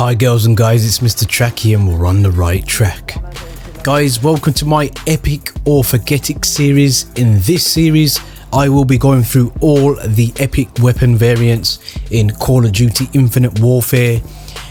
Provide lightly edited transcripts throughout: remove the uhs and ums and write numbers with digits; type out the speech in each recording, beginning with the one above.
Hi girls and guys, it's Mr. Tracky and we're on the right track. Guys, welcome to my Epic or Forget It series. In this series, I will be going through all the epic weapon variants in Call of Duty Infinite Warfare,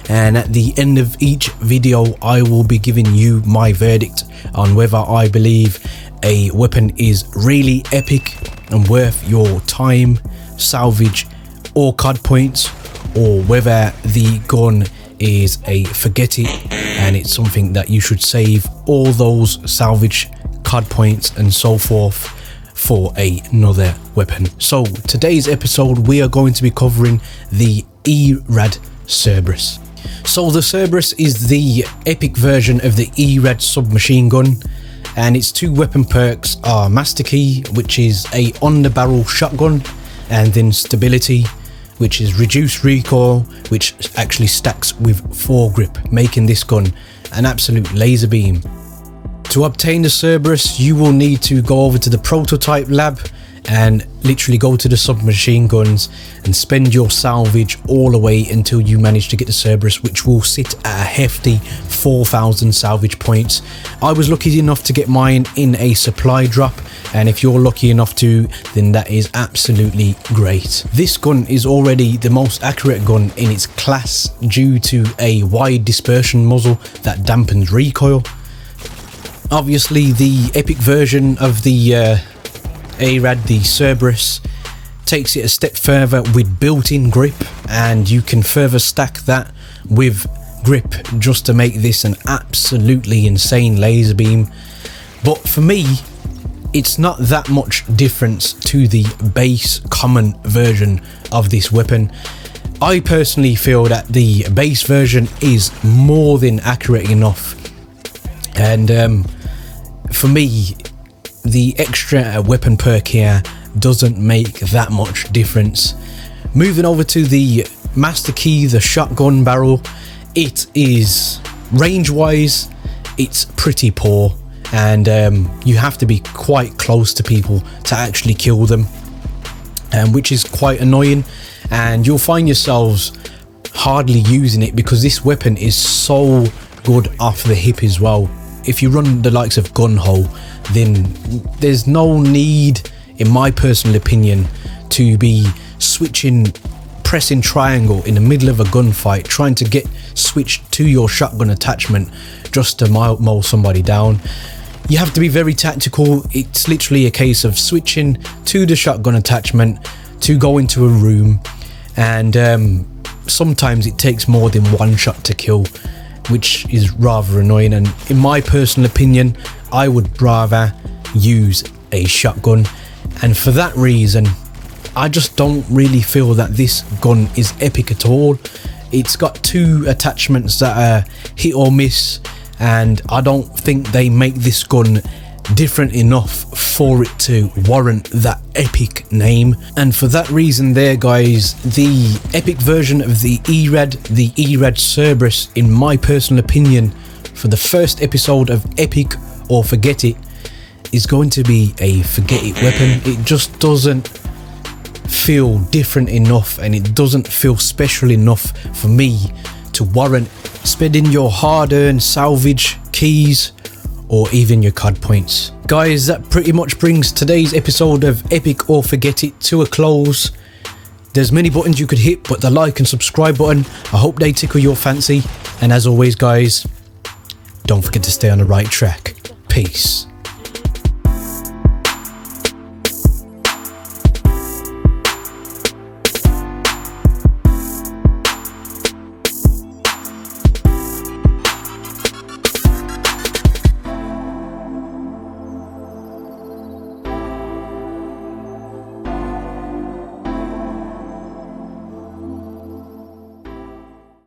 and at the end of each video I will be giving you my verdict on whether I believe a weapon is really epic and worth your time, salvage or COD points, or whether the gun is a forget it and it's something that you should save all those salvage, COD points and so forth for another weapon. So today's episode we are going to be covering the Erad Cerberus. So the Cerberus is the epic version of the Erad submachine gun, and its two weapon perks are Master Key, which is a on the barrel shotgun, and then Stability, which is reduced recoil, which actually stacks with foregrip, making this gun an absolute laser beam. To obtain the Cerberus, you will need to go over to the prototype lab and literally go to the submachine guns and spend your salvage all the way until you manage to get the Cerberus, which will sit at a hefty 4,000 salvage points. I was lucky enough to get mine in a supply drop, and if you're lucky enough to, then that is absolutely great. This gun is already the most accurate gun in its class due to a wide dispersion muzzle that dampens recoil. Obviously the epic version of the Erad, the Cerberus, takes it a step further with built-in grip, and you can further stack that with grip just to make this an absolutely insane laser beam. But for me, it's not that much difference to the base common version of this weapon. I personally feel that the base version is more than accurate enough, and for me the extra weapon perk here doesn't make that much difference. Moving over to the Master Key, the shotgun barrel, it is range wise it's pretty poor, and you have to be quite close to people to actually kill them, which is quite annoying, and you'll find yourselves hardly using it because this weapon is so good off the hip as well. If you run the likes of Gunho, then there's no need, in my personal opinion, to be pressing triangle in the middle of a gunfight, trying to get switched to your shotgun attachment just to mow somebody down. You have to be very tactical. It's literally a case of switching to the shotgun attachment to go into a room, and sometimes it takes more than one shot to kill, which is rather annoying, and in my personal opinion I would rather use a shotgun, and for that reason I just don't really feel that this gun is epic at all. It's got two attachments that are hit or miss, and I don't think they make this gun different enough for it to warrant that epic name. And for that reason there guys, the epic version of the Erad Cerberus, in my personal opinion, for the first episode of Epic or Forget It, is going to be a forget it weapon. It just doesn't feel different enough, and it doesn't feel special enough for me to warrant spending your hard-earned salvage, keys, or even your COD points. Guys, that pretty much brings today's episode of Epic or Forget It to a close. There's many buttons you could hit, but the like and subscribe button, I hope they tickle your fancy. And as always guys, don't forget to stay on the right track. Peace.